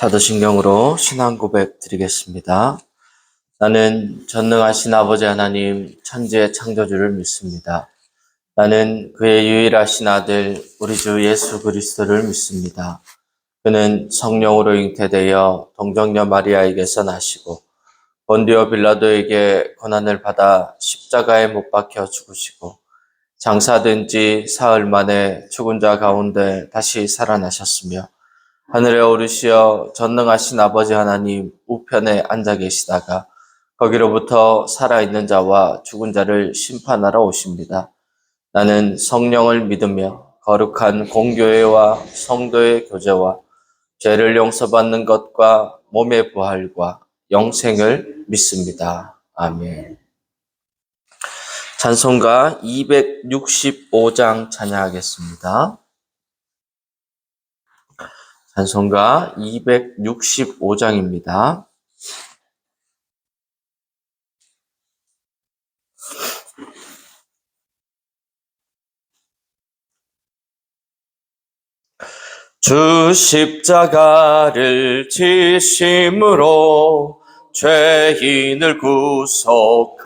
사도신경으로 신앙 고백 드리겠습니다. 나는 전능하신 아버지 하나님 천지의 창조주를 믿습니다. 나는 그의 유일하신 아들 우리 주 예수 그리스도를 믿습니다. 그는 성령으로 잉태되어 동정녀 마리아에게서 나시고 본디오 빌라도에게 고난을 받아 십자가에 못 박혀 죽으시고 장사된 지 사흘 만에 죽은 자 가운데 다시 살아나셨으며 하늘에 오르시어 전능하신 아버지 하나님 우편에 앉아 계시다가 거기로부터 살아있는 자와 죽은 자를 심판하러 오십니다. 나는 성령을 믿으며 거룩한 공교회와 성도의 교제와 죄를 용서받는 것과 몸의 부활과 영생을 믿습니다. 아멘. 찬송가 265장 찬양하겠습니다. 찬송가 265장입니다. 주 십자가를 지심으로 죄인을 구속하셨으니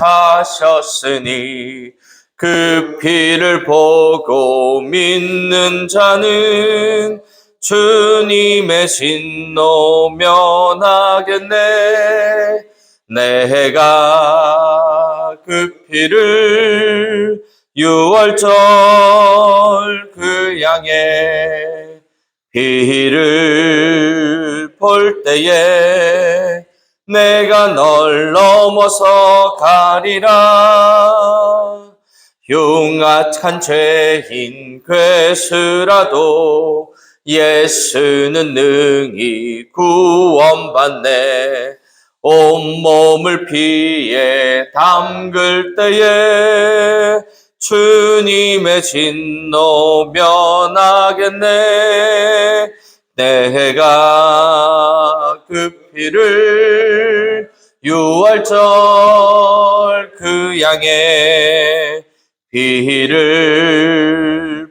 그 피를 보고 믿는 자는 주님의 진노 면하겠네. 내가 그 피를 유월절 그 양의 피를 볼 때에 내가 널 넘어서 가리라. 흉악한 죄인 괴수라도 예수는 능히 구원받네. 온몸을 피에 담글 때에 주님의 진노 면하겠네. 내가 그 피를 유월절 그 양의 피를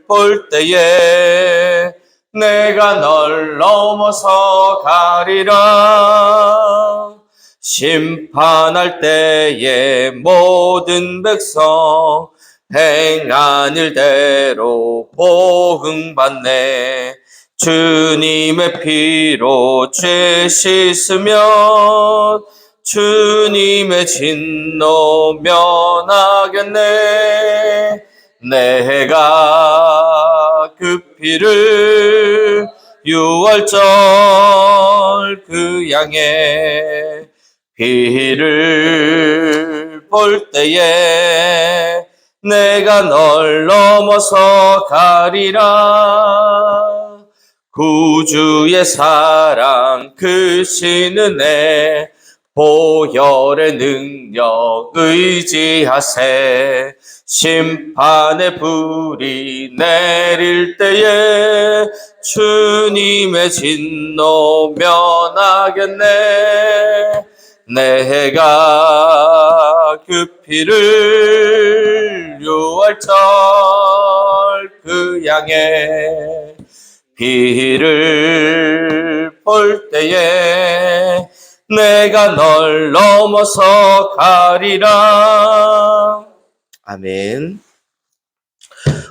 볼 때에 내가 널 넘어서 가리라. 심판할 때에 모든 백성 행한 일대로 보응받네. 주님의 피로 죄 씻으면 주님의 진노 면하겠네. 내가 그 피를 유월절 그 양의 피를 볼 때에 내가 널 넘어서 가리라. 구주의 사랑 크신 은혜 보혈의 능력 의지하세. 심판의 불이 내릴 때에 주님의 진노 면하겠네. 내가 그 피를 유월절 그 양의 피를 볼 때에 내가 널 넘어서 가리라. 아멘.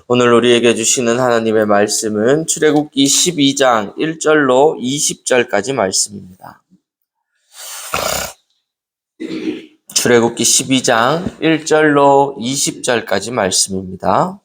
오늘 우리에게 주시는 하나님의 말씀은 출애굽기 12장 1절로 20절까지 말씀입니다. 출애굽기 12장 1절로 20절까지 말씀입니다.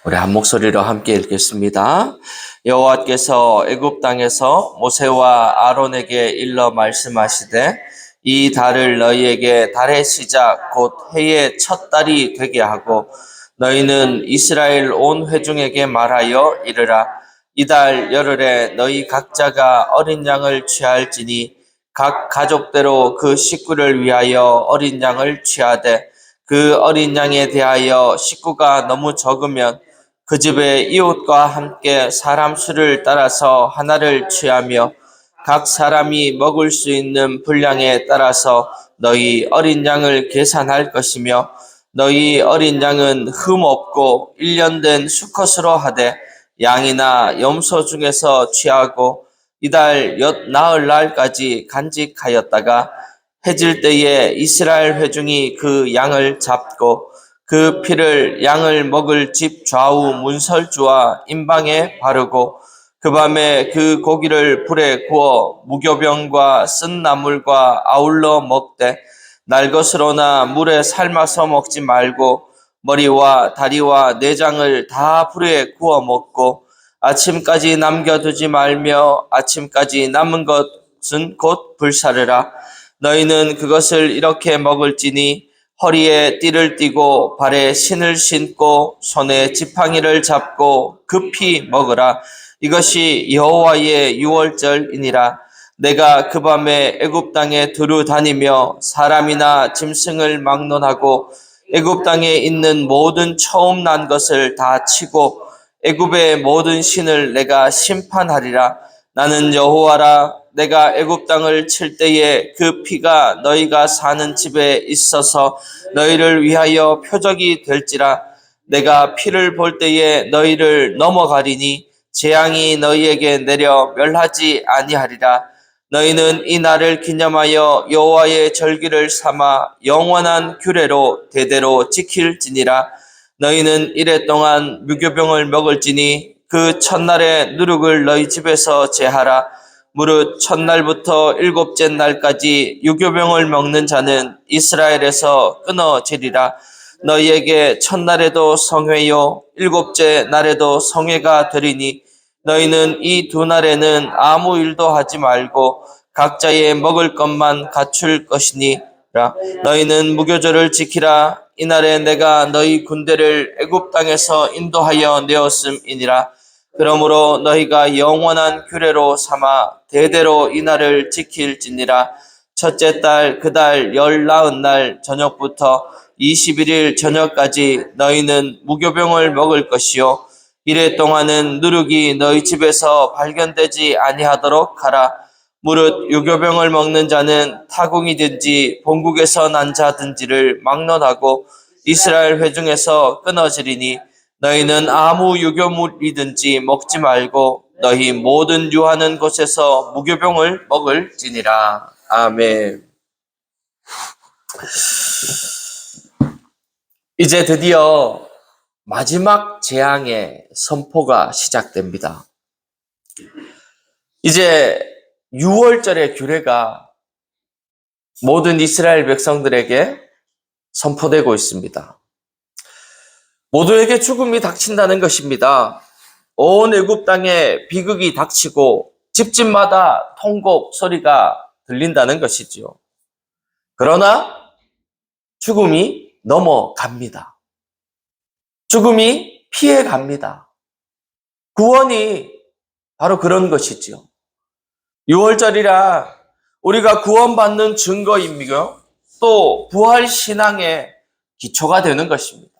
우리 한 목소리로 함께 읽겠습니다. 여호와께서 애굽 땅에서 모세와 아론에게 일러 말씀하시되 이 달을 너희에게 달의 시작 곧 해의 첫 달이 되게 하고 너희는 이스라엘 온 회중에게 말하여 이르라. 이달 열흘에 너희 각자가 어린 양을 취할지니 각 가족대로 그 식구를 위하여 어린 양을 취하되 그 어린 양에 대하여 식구가 너무 적으면 그 집의 이웃과 함께 사람 수를 따라서 하나를 취하며 각 사람이 먹을 수 있는 분량에 따라서 너희 어린 양을 계산할 것이며 너희 어린 양은 흠 없고 1년 된 수컷으로 하되 양이나 염소 중에서 취하고 이달 나흘 날까지 간직하였다가 해질 때에 이스라엘 회중이 그 양을 잡고 그 피를 양을 먹을 집 좌우 문설주와 임방에 바르고 그 밤에 그 고기를 불에 구워 무교병과 쓴 나물과 아울러 먹되 날것으로나 물에 삶아서 먹지 말고 머리와 다리와 내장을 다 불에 구워 먹고 아침까지 남겨두지 말며 아침까지 남은 것은 곧 불사르라. 너희는 그것을 이렇게 먹을지니 허리에 띠를 띠고 발에 신을 신고 손에 지팡이를 잡고 급히 먹으라. 이것이 여호와의 유월절이니라. 내가 그 밤에 애굽 땅에 두루 다니며 사람이나 짐승을 막론하고 애굽 땅에 있는 모든 처음 난 것을 다 치고 애굽의 모든 신을 내가 심판하리라. 나는 여호와라. 내가 애굽 땅을 칠 때에 그 피가 너희가 사는 집에 있어서 너희를 위하여 표적이 될지라. 내가 피를 볼 때에 너희를 넘어가리니 재앙이 너희에게 내려 멸하지 아니하리라. 너희는 이 날을 기념하여 여호와의 절기를 삼아 영원한 규례로 대대로 지킬지니라. 너희는 이래 동안 무교병을 먹을지니 그 첫날에 누룩을 너희 집에서 제하라. 무릇 첫날부터 일곱째 날까지 유교병을 먹는 자는 이스라엘에서 끊어지리라. 너희에게 첫날에도 성회요 일곱째 날에도 성회가 되리니 너희는 이 두 날에는 아무 일도 하지 말고 각자의 먹을 것만 갖출 것이니라. 너희는 무교절을 지키라. 이날에 내가 너희 군대를 애굽 땅에서 인도하여 내었음이니라. 그러므로 너희가 영원한 규례로 삼아 대대로 이날을 지킬지니라. 첫째 달 그 달 열나흔 날 저녁부터 21일 저녁까지 너희는 무교병을 먹을 것이요 이래 동안은 누룩이 너희 집에서 발견되지 아니하도록 하라. 무릇 유교병을 먹는 자는 타궁이든지 본국에서 난 자든지를 막론하고 이스라엘 회중에서 끊어지리니 너희는 아무 유교물이든지 먹지 말고 너희 모든 유하는 곳에서 무교병을 먹을지니라. 아멘. 이제 드디어 마지막 재앙의 선포가 시작됩니다. 이제 6월절의 규례가 모든 이스라엘 백성들에게 선포되고 있습니다. 모두에게 죽음이 닥친다는 것입니다. 온 애굽 땅에 비극이 닥치고 집집마다 통곡 소리가 들린다는 것이지요. 그러나 죽음이 넘어갑니다. 죽음이 피해갑니다. 구원이 바로 그런 것이지요. 6월절이라 우리가 구원받는 증거이며 또 부활 신앙의 기초가 되는 것입니다.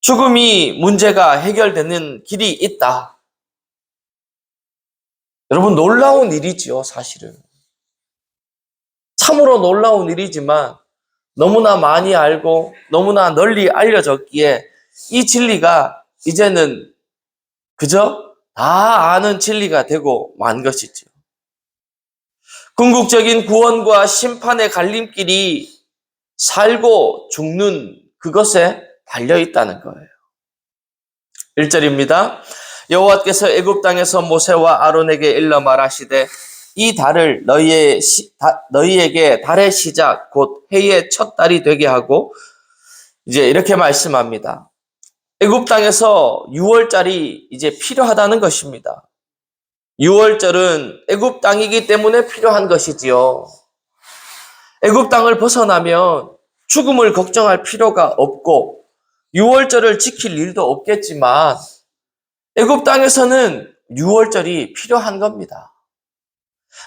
죽음이 문제가 해결되는 길이 있다. 여러분 놀라운 일이지요, 사실은. 참으로 놀라운 일이지만 너무나 많이 알고 너무나 널리 알려졌기에 이 진리가 이제는 그저 다 아는 진리가 되고 만 것이죠. 궁극적인 구원과 심판의 갈림길이 살고 죽는 그것에 달려있다는 거예요. 1절입니다. 여호와께서 애굽 땅에서 모세와 아론에게 일러 말하시되 이 달을 너희에게 달의 시작 곧 해의 첫 달이 되게 하고 이제 이렇게 말씀합니다. 애굽 땅에서 6월절이 이제 필요하다는 것입니다. 6월절은 애굽 땅이기 때문에 필요한 것이지요. 애굽 땅을 벗어나면 죽음을 걱정할 필요가 없고 6월절을 지킬 일도 없겠지만 애굽 땅에서는 6월절이 필요한 겁니다.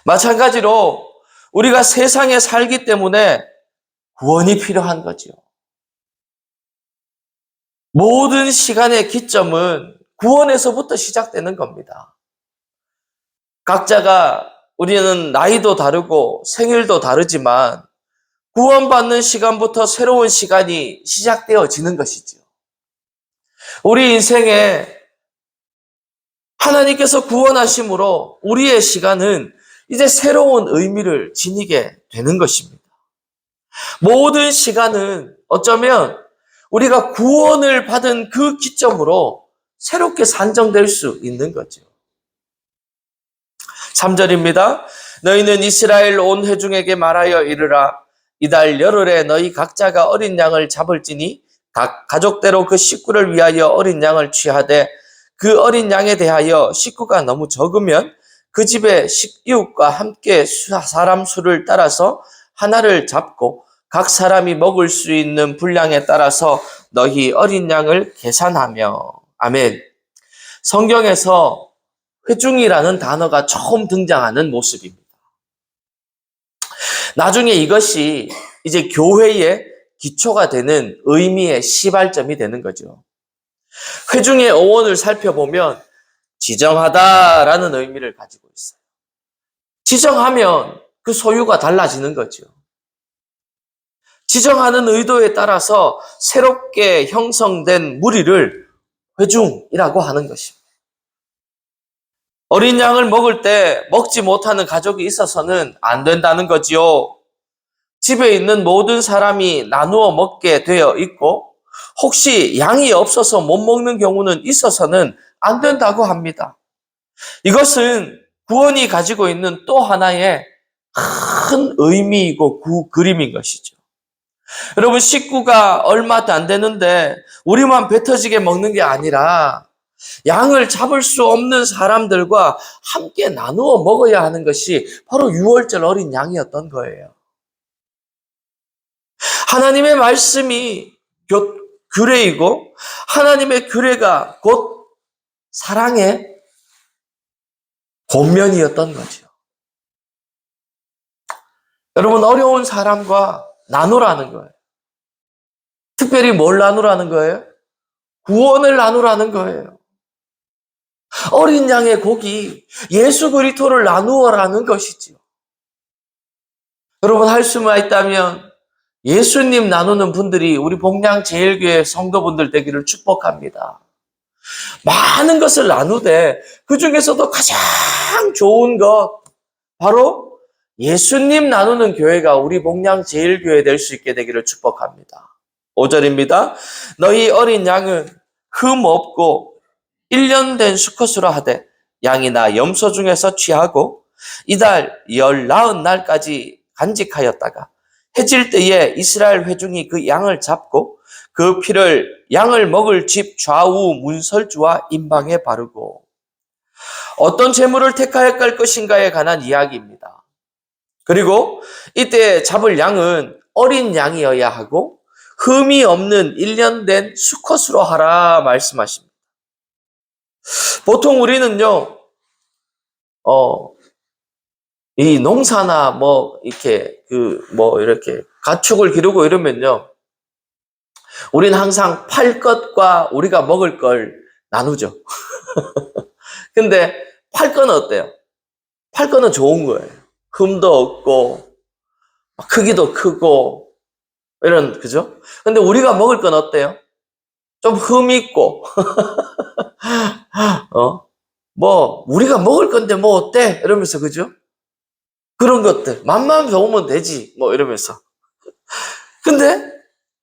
마찬가지로 우리가 세상에 살기 때문에 구원이 필요한 거죠. 모든 시간의 기점은 구원에서부터 시작되는 겁니다. 각자가 우리는 나이도 다르고 생일도 다르지만 구원받는 시간부터 새로운 시간이 시작되어지는 것이죠. 우리 인생에 하나님께서 구원하심으로 우리의 시간은 이제 새로운 의미를 지니게 되는 것입니다. 모든 시간은 어쩌면 우리가 구원을 받은 그 기점으로 새롭게 산정될 수 있는 거죠. 3절입니다. 너희는 이스라엘 온 회중에게 말하여 이르라. 이달 열흘에 너희 각자가 어린 양을 잡을지니 각 가족대로 그 식구를 위하여 어린 양을 취하되 그 어린 양에 대하여 식구가 너무 적으면 그 집의 이웃과 함께 사람 수를 따라서 하나를 잡고 각 사람이 먹을 수 있는 분량에 따라서 너희 어린 양을 계산하며. 아멘. 성경에서 회중이라는 단어가 처음 등장하는 모습입니다. 나중에 이것이 이제 교회의 기초가 되는 의미의 시발점이 되는 거죠. 회중의 어원을 살펴보면 지정하다라는 의미를 가지고 있어요. 지정하면 그 소유가 달라지는 거죠. 지정하는 의도에 따라서 새롭게 형성된 무리를 회중이라고 하는 것입니다. 어린 양을 먹을 때 먹지 못하는 가족이 있어서는 안 된다는 거지요. 집에 있는 모든 사람이 나누어 먹게 되어 있고 혹시 양이 없어서 못 먹는 경우는 있어서는 안 된다고 합니다. 이것은 구원이 가지고 있는 또 하나의 큰 의미이고 그림인 것이죠. 여러분, 식구가 얼마도 안 되는데 우리만 배 터지게 먹는 게 아니라 양을 잡을 수 없는 사람들과 함께 나누어 먹어야 하는 것이 바로 유월절 어린 양이었던 거예요. 하나님의 말씀이 규례이고 하나님의 규례가 곧 사랑의 본면이었던 거죠. 여러분, 어려운 사람과 나누라는 거예요. 특별히 뭘 나누라는 거예요? 구원을 나누라는 거예요. 어린 양의 고기, 예수 그리스도를 나누어라는 것이지요. 여러분, 할 수만 있다면 예수님 나누는 분들이 우리 복량제일교회 성도분들 되기를 축복합니다. 많은 것을 나누되 그 중에서도 가장 좋은 것, 바로 예수님 나누는 교회가 우리 복량제일교회 될 수 있게 되기를 축복합니다. 5절입니다. 너희 어린 양은 흠 없고 1년 된 수컷으로 하되 양이나 염소 중에서 취하고 이달 19날까지 간직하였다가 해질 때에 이스라엘 회중이 그 양을 잡고 그 피를 양을 먹을 집 좌우 문설주와 임방에 바르고. 어떤 제물을 택하여 깔 것인가에 관한 이야기입니다. 그리고 이때 잡을 양은 어린 양이어야 하고 흠이 없는 1년 된 수컷으로 하라 말씀하십니다. 보통 우리는요, 이 농사나 이렇게 가축을 기르고 이러면요, 우리는 항상 팔 것과 우리가 먹을 걸 나누죠. 근데 팔 거는 어때요? 팔 거는 좋은 거예요. 흠도 없고, 크기도 크고, 그죠? 근데 우리가 먹을 건 어때요? 좀 흠 있고, 우리가 먹을 건데 뭐 어때? 이러면서, 그죠? 그런 것들. 맛만 좋으면 되지. 이러면서. 근데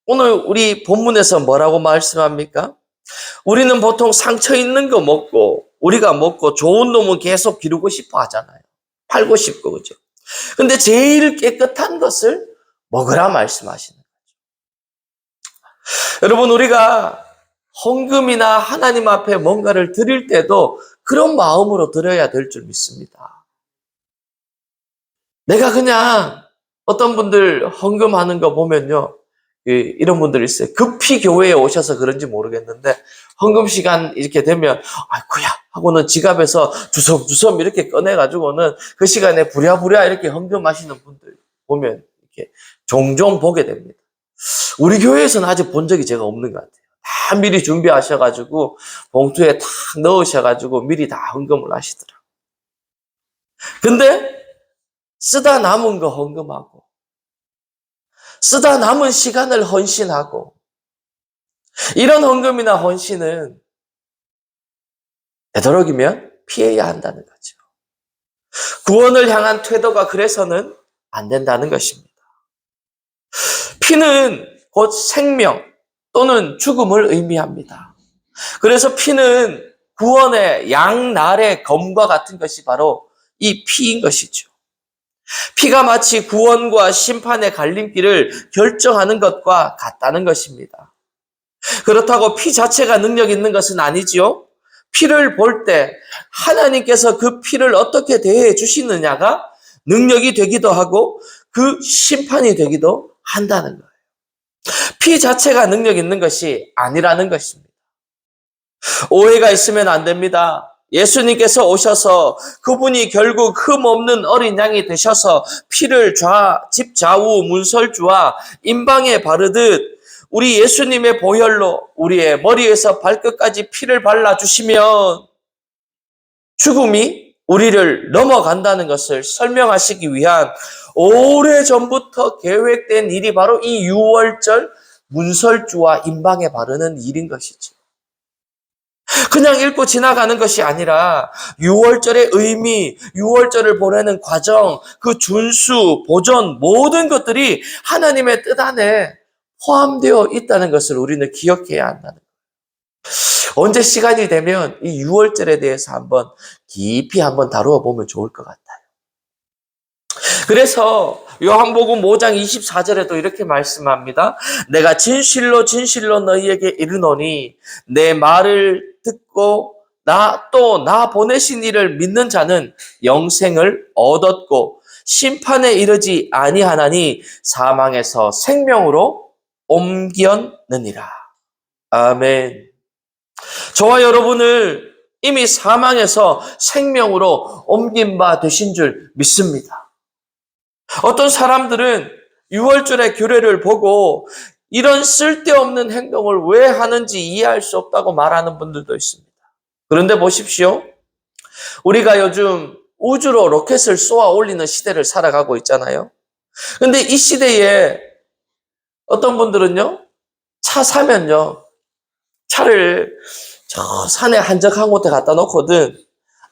오늘 우리 본문에서 뭐라고 말씀합니까? 우리는 보통 상처 있는 거 먹고, 우리가 먹고 좋은 놈은 계속 기르고 싶어 하잖아요. 팔고 싶고, 그죠? 근데 제일 깨끗한 것을 먹으라 말씀하시는 거죠. 여러분, 우리가 헌금이나 하나님 앞에 뭔가를 드릴 때도 그런 마음으로 드려야 될 줄 믿습니다. 내가 그냥 어떤 분들 헌금하는 거 보면요, 이런 분들이 있어요. 급히 교회에 오셔서 그런지 모르겠는데 헌금 시간 이렇게 되면 아이고야 하고는 지갑에서 주섬주섬 이렇게 꺼내가지고는 그 시간에 부랴부랴 이렇게 헌금하시는 분들 보면 이렇게 종종 보게 됩니다. 우리 교회에서는 아직 본 적이 제가 없는 것 같아요. 다 미리 준비하셔가지고 봉투에 탁 넣으셔가지고 미리 다 헌금을 하시더라고요. 근데 쓰다 남은 거 헌금하고 쓰다 남은 시간을 헌신하고, 이런 헌금이나 헌신은 되도록이면 피해야 한다는 거죠. 구원을 향한 태도가 그래서는 안 된다는 것입니다. 피는 곧 생명 또는 죽음을 의미합니다. 그래서 피는 구원의 양날의 검과 같은 것이 바로 이 피인 것이죠. 피가 마치 구원과 심판의 갈림길을 결정하는 것과 같다는 것입니다. 그렇다고 피 자체가 능력 있는 것은 아니지요. 피를 볼 때 하나님께서 그 피를 어떻게 대해 주시느냐가 능력이 되기도 하고 그 심판이 되기도 한다는 거예요. 피 자체가 능력 있는 것이 아니라는 것입니다. 오해가 있으면 안 됩니다. 예수님께서 오셔서 그분이 결국 흠없는 어린 양이 되셔서 피를 집 좌우 문설주와 임방에 바르듯 우리 예수님의 보혈로 우리의 머리에서 발끝까지 피를 발라주시면 죽음이 우리를 넘어간다는 것을 설명하시기 위한 오래전부터 계획된 일이 바로 이 유월절 문설주와 임방에 바르는 일인 것이죠. 그냥 읽고 지나가는 것이 아니라 6월절의 의미, 6월절을 보내는 과정, 그 준수, 보존 모든 것들이 하나님의 뜻 안에 포함되어 있다는 것을 우리는 기억해야 한다는 거예요. 언제 시간이 되면 이 6월절에 대해서 한번 깊이 한번 다루어 보면 좋을 것 같아요. 그래서 요한복음 5장 24절에도 이렇게 말씀합니다. 내가 진실로 진실로 너희에게 이르노니 내 말을 듣고 나 보내신 이를 믿는 자는 영생을 얻었고 심판에 이르지 아니하나니 사망에서 생명으로 옮겼느니라. 아멘. 저와 여러분을 이미 사망에서 생명으로 옮긴 바 되신 줄 믿습니다. 어떤 사람들은 6월절의 규례를 보고 이런 쓸데없는 행동을 왜 하는지 이해할 수 없다고 말하는 분들도 있습니다. 그런데 보십시오. 우리가 요즘 우주로 로켓을 쏘아 올리는 시대를 살아가고 있잖아요. 그런데 이 시대에 어떤 분들은요, 차 사면요, 차를 저 산에 한적한 곳에 갖다 놓거든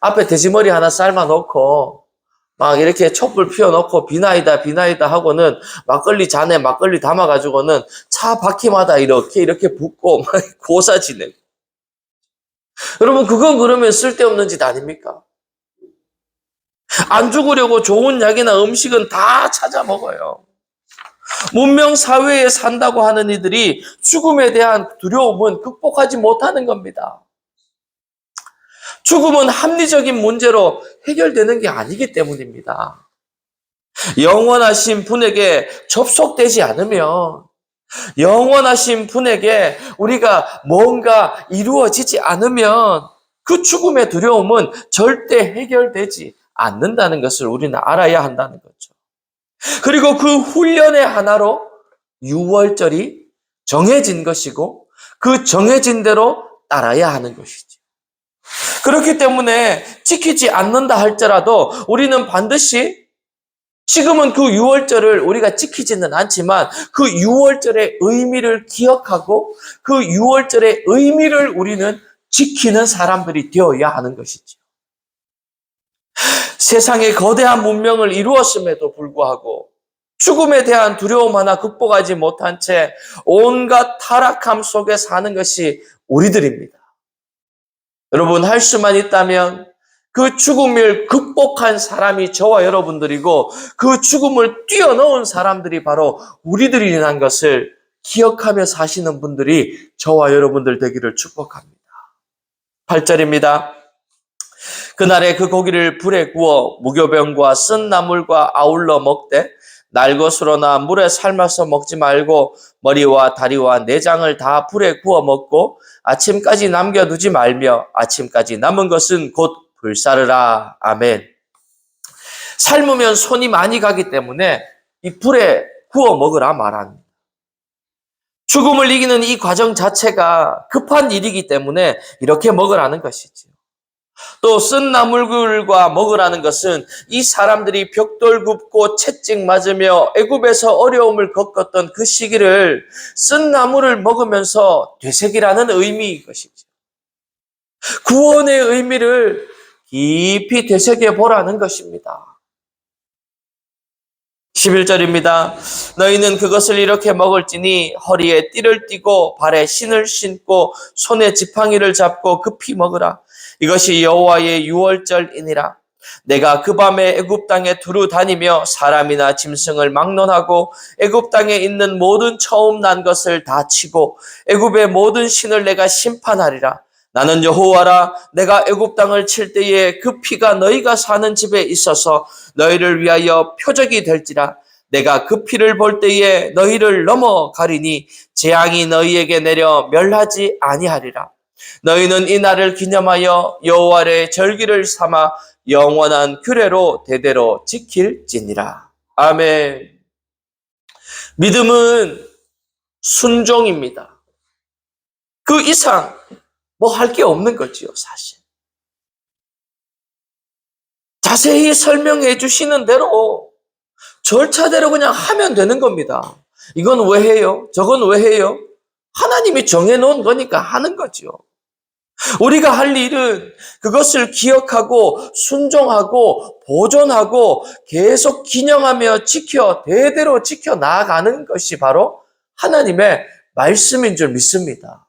앞에 돼지머리 하나 삶아 놓고 막 이렇게 촛불 피워놓고 비나이다 하고는 막걸리 잔에 막걸리 담아가지고는 차 바퀴마다 이렇게 붓고 막 고사 지내고. 여러분 그건 그러면 쓸데없는 짓 아닙니까? 안 죽으려고 좋은 약이나 음식은 다 찾아 먹어요. 문명 사회에 산다고 하는 이들이 죽음에 대한 두려움은 극복하지 못하는 겁니다. 죽음은 합리적인 문제로 해결되는 게 아니기 때문입니다. 영원하신 분에게 접속되지 않으면, 영원하신 분에게 우리가 뭔가 이루어지지 않으면 그 죽음의 두려움은 절대 해결되지 않는다는 것을 우리는 알아야 한다는 거죠. 그리고 그 훈련의 하나로 6월절이 정해진 것이고 그 정해진 대로 따라야 하는 것이죠. 그렇기 때문에 지키지 않는다 할지라도 우리는 반드시 지금은 그 6월절을 우리가 지키지는 않지만 그 6월절의 의미를 기억하고 그 6월절의 의미를 우리는 지키는 사람들이 되어야 하는 것이죠. 세상의 거대한 문명을 이루었음에도 불구하고 죽음에 대한 두려움 하나 극복하지 못한 채 온갖 타락함 속에 사는 것이 우리들입니다. 여러분 할 수만 있다면 그 죽음을 극복한 사람이 저와 여러분들이고 그 죽음을 뛰어넘은 사람들이 바로 우리들이라는 것을 기억하며 사시는 분들이 저와 여러분들 되기를 축복합니다. 8절입니다. 그날에 그 고기를 불에 구워 무교병과 쓴 나물과 아울러 먹되 날것으로나 물에 삶아서 먹지 말고 머리와 다리와 내장을 다 불에 구워 먹고 아침까지 남겨두지 말며 아침까지 남은 것은 곧 불사르라. 아멘. 삶으면 손이 많이 가기 때문에 이 불에 구워 먹으라 말합니다. 죽음을 이기는 이 과정 자체가 급한 일이기 때문에 이렇게 먹으라는 것이죠. 또 쓴 나물과 먹으라는 것은 이 사람들이 벽돌 굽고 채찍 맞으며 애굽에서 어려움을 겪었던 그 시기를 쓴 나물을 먹으면서 되새기라는 의미인 것이죠. 구원의 의미를 깊이 되새겨 보라는 것입니다. 11절입니다. 너희는 그것을 이렇게 먹을지니 허리에 띠를 띠고 발에 신을 신고 손에 지팡이를 잡고 급히 먹으라. 이것이 여호와의 유월절이니라. 내가 그 밤에 애굽 땅에 두루 다니며 사람이나 짐승을 막론하고 애굽 땅에 있는 모든 처음 난 것을 다 치고 애굽의 모든 신을 내가 심판하리라. 나는 여호와라. 내가 애굽 땅을 칠 때에 그 피가 너희가 사는 집에 있어서 너희를 위하여 표적이 될지라. 내가 그 피를 볼 때에 너희를 넘어가리니 재앙이 너희에게 내려 멸하지 아니하리라. 너희는 이 날을 기념하여 여호와의 절기를 삼아 영원한 규례로 대대로 지킬지니라. 아멘. 믿음은 순종입니다. 그 이상 뭐 할 게 없는 거지요, 사실. 자세히 설명해 주시는 대로 절차대로 그냥 하면 되는 겁니다. 이건 왜 해요? 저건 왜 해요? 하나님이 정해놓은 거니까 하는 거죠. 우리가 할 일은 그것을 기억하고 순종하고 보존하고 계속 기념하며 대대로 지켜 나아가는 것이 바로 하나님의 말씀인 줄 믿습니다.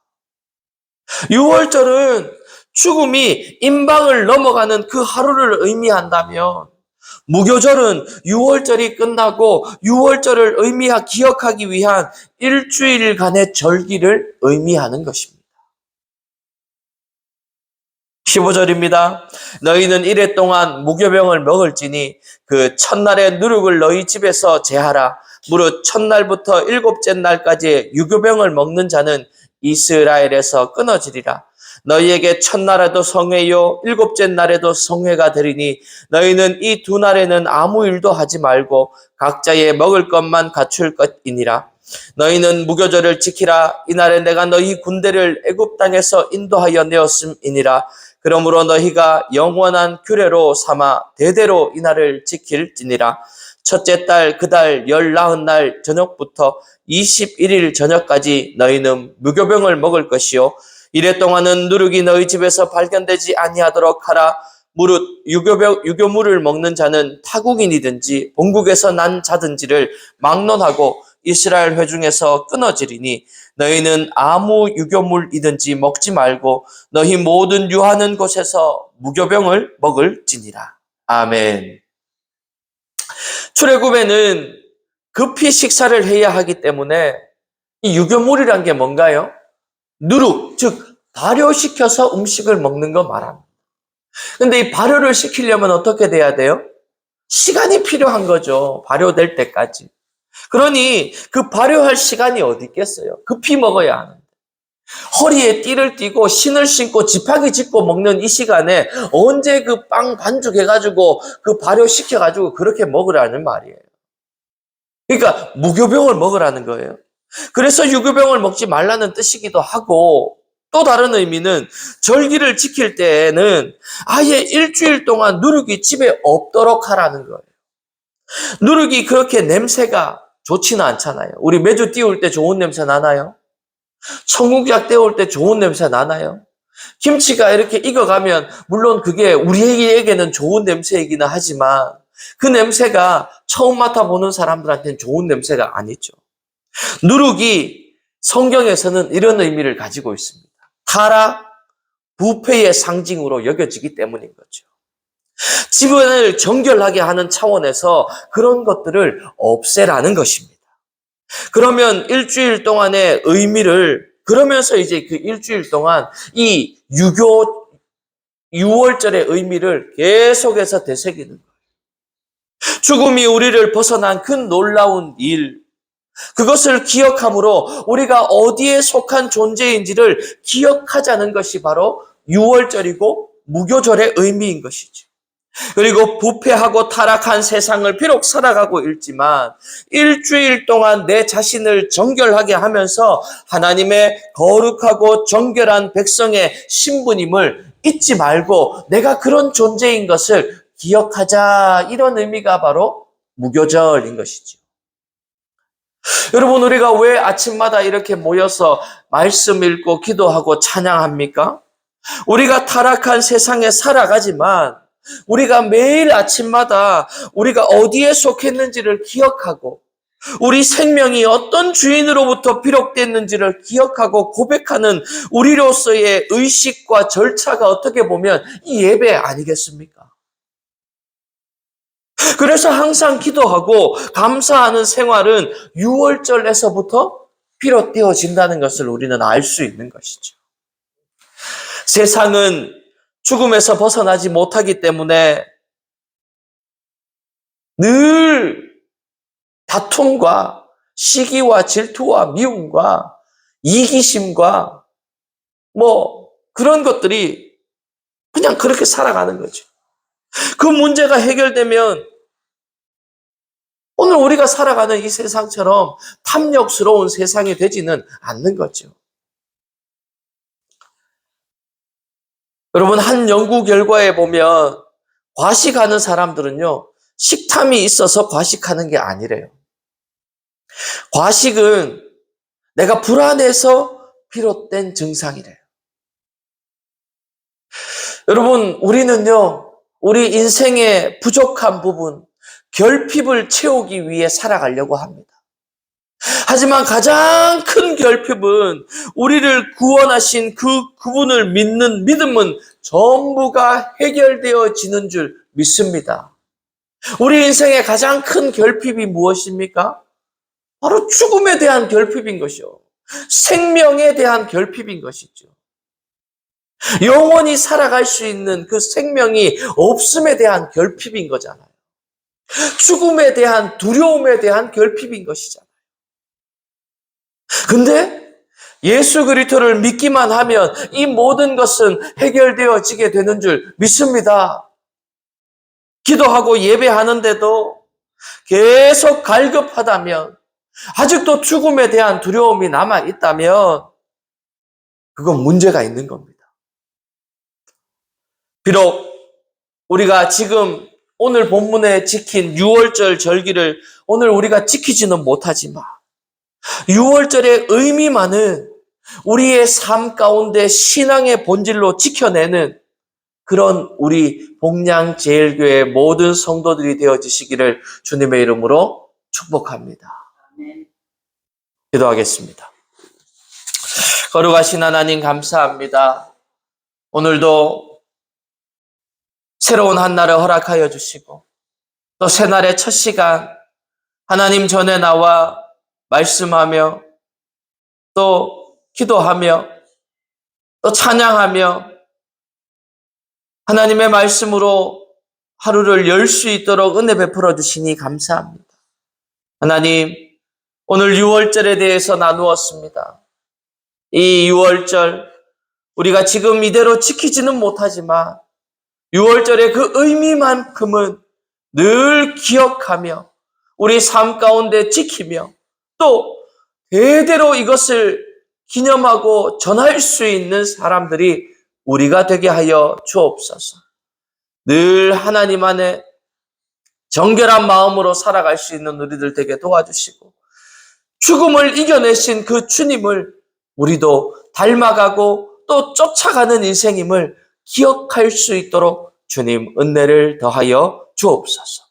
유월절은 죽음이 임방을 넘어가는 그 하루를 의미한다면 무교절은 유월절이 끝나고 유월절을 기억하기 위한 일주일간의 절기를 의미하는 것입니다. 15절입니다. 너희는 이래 동안 무교병을 먹을지니 그 첫날의 누룩을 너희 집에서 제하라. 무릇 첫날부터 일곱째 날까지 유교병을 먹는 자는 이스라엘에서 끊어지리라. 너희에게 첫날에도 성회요 일곱째 날에도 성회가 되리니 너희는 이 두 날에는 아무 일도 하지 말고 각자의 먹을 것만 갖출 것이니라. 너희는 무교절을 지키라. 이날에 내가 너희 군대를 애굽 땅에서 인도하여 내었음이니라. 그러므로 너희가 영원한 규례로 삼아 대대로 이날을 지킬지니라. 첫째 달 그 달 19날 저녁부터 21일 저녁까지 너희는 무교병을 먹을 것이요 이래 동안은 누룩이 너희 집에서 발견되지 아니하도록 하라. 무릇 유교물을 먹는 자는 타국인이든지 본국에서 난 자든지를 막론하고 이스라엘 회중에서 끊어지리니 너희는 아무 유교물이든지 먹지 말고 너희 모든 유하는 곳에서 무교병을 먹을지니라. 아멘. 출애굽에는 급히 식사를 해야 하기 때문에 이 유교물이란 게 뭔가요? 누룩, 즉 발효시켜서 음식을 먹는 거 말합니다. 근데 이 발효를 시키려면 어떻게 돼야 돼요? 시간이 필요한 거죠. 발효될 때까지. 그러니 그 발효할 시간이 어디 있겠어요? 급히 먹어야 하는데. 허리에 띠를 띠고 신을 신고 지팡이 짚고 먹는 이 시간에 언제 그 빵 반죽해가지고 그 발효시켜가지고 그렇게 먹으라는 말이에요. 그러니까 무교병을 먹으라는 거예요. 그래서 유교병을 먹지 말라는 뜻이기도 하고 또 다른 의미는 절기를 지킬 때에는 아예 일주일 동안 누룩이 집에 없도록 하라는 거예요. 누룩이 그렇게 냄새가 좋지는 않잖아요. 우리 매주 띄울 때 좋은 냄새 나나요? 청국장 떼올 때 좋은 냄새 나나요? 김치가 이렇게 익어가면 물론 그게 우리에게는 좋은 냄새이기는 하지만 그 냄새가 처음 맡아보는 사람들한테는 좋은 냄새가 아니죠. 누룩이 성경에서는 이런 의미를 가지고 있습니다. 타락, 부패의 상징으로 여겨지기 때문인 거죠. 집안을 정결하게 하는 차원에서 그런 것들을 없애라는 것입니다. 그러면 일주일 동안의 의미를 그러면서 이제 그 일주일 동안 이 유월절의 의미를 계속해서 되새기는 거예요. 죽음이 우리를 벗어난 그 놀라운 일, 그것을 기억함으로 우리가 어디에 속한 존재인지를 기억하자는 것이 바로 유월절이고 무교절의 의미인 것이죠. 그리고 부패하고 타락한 세상을 비록 살아가고 있지만 일주일 동안 내 자신을 정결하게 하면서 하나님의 거룩하고 정결한 백성의 신분임을 잊지 말고 내가 그런 존재인 것을 기억하자, 이런 의미가 바로 무교절인 것이죠. 여러분, 우리가 왜 아침마다 이렇게 모여서 말씀 읽고 기도하고 찬양합니까? 우리가 타락한 세상에 살아가지만 우리가 매일 아침마다 우리가 어디에 속했는지를 기억하고 우리 생명이 어떤 주인으로부터 비롯됐는지를 기억하고 고백하는 우리로서의 의식과 절차가 어떻게 보면 이 예배 아니겠습니까? 그래서 항상 기도하고 감사하는 생활은 유월절에서부터 비롯되어진다는 것을 우리는 알 수 있는 것이죠. 세상은 죽음에서 벗어나지 못하기 때문에 늘 다툼과 시기와 질투와 미움과 이기심과 그런 것들이 그냥 그렇게 살아가는 거죠. 그 문제가 해결되면 오늘 우리가 살아가는 이 세상처럼 탐욕스러운 세상이 되지는 않는 거죠. 여러분, 한 연구 결과에 보면 과식하는 사람들은요, 식탐이 있어서 과식하는 게 아니래요. 과식은 내가 불안해서 비롯된 증상이래요. 여러분, 우리는요, 우리 인생의 부족한 부분, 결핍을 채우기 위해 살아가려고 합니다. 하지만 가장 큰 결핍은 우리를 구원하신 그분을 믿는 믿음은 전부가 해결되어지는 줄 믿습니다. 우리 인생의 가장 큰 결핍이 무엇입니까? 바로 죽음에 대한 결핍인 것이요. 생명에 대한 결핍인 것이죠. 영원히 살아갈 수 있는 그 생명이 없음에 대한 결핍인 거잖아요. 죽음에 대한 두려움에 대한 결핍인 것이잖아요. 근데 예수 그리스도를 믿기만 하면 이 모든 것은 해결되어지게 되는 줄 믿습니다. 기도하고 예배하는데도 계속 갈급하다면, 아직도 죽음에 대한 두려움이 남아있다면 그건 문제가 있는 겁니다. 비록 우리가 지금 오늘 본문에 지킨 유월절 절기를 오늘 우리가 지키지는 못하지만 유월절의 의미만은 우리의 삶 가운데 신앙의 본질로 지켜내는 그런 우리 복량제일교회 모든 성도들이 되어지시기를 주님의 이름으로 축복합니다. 기도하겠습니다. 거룩하신 하나님 감사합니다. 오늘도 새로운 한 날을 허락하여 주시고 또 새날의 첫 시간 하나님 전에 나와 말씀하며 또 기도하며 또 찬양하며 하나님의 말씀으로 하루를 열 수 있도록 은혜 베풀어 주시니 감사합니다. 하나님, 오늘 유월절에 대해서 나누었습니다. 이 유월절 우리가 지금 이대로 지키지는 못하지만 유월절의 그 의미만큼은 늘 기억하며 우리 삶 가운데 지키며 또 대대로 이것을 기념하고 전할 수 있는 사람들이 우리가 되게 하여 주옵소서. 늘 하나님 안에 정결한 마음으로 살아갈 수 있는 우리들 되게 도와주시고 죽음을 이겨내신 그 주님을 우리도 닮아가고 또 쫓아가는 인생임을 기억할 수 있도록 주님 은혜를 더하여 주옵소서.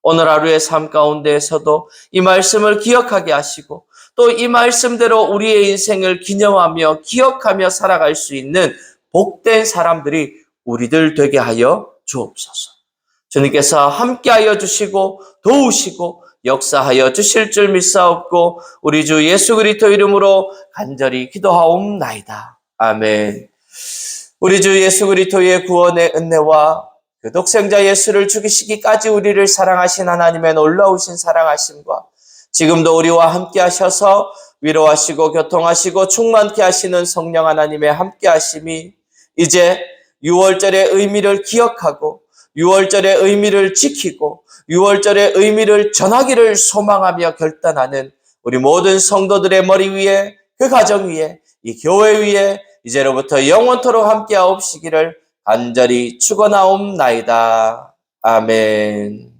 오늘 하루의 삶 가운데에서도 이 말씀을 기억하게 하시고 또 이 말씀대로 우리의 인생을 기념하며 기억하며 살아갈 수 있는 복된 사람들이 우리들 되게 하여 주옵소서. 주님께서 함께하여 주시고 도우시고 역사하여 주실 줄 믿사옵고 우리 주 예수 그리스도 이름으로 간절히 기도하옵나이다. 아멘. 우리 주 예수 그리스도의 구원의 은혜와 그 독생자 예수를 죽이시기까지 우리를 사랑하신 하나님의 놀라우신 사랑하심과 지금도 우리와 함께 하셔서 위로하시고 교통하시고 충만케 하시는 성령 하나님의 함께 하심이 이제 유월절의 의미를 기억하고 유월절의 의미를 지키고 유월절의 의미를 전하기를 소망하며 결단하는 우리 모든 성도들의 머리 위에 그 가정 위에 이 교회 위에 이제로부터 영원토록 함께 하옵시기를 간절히 축원하옵나이다. 아멘.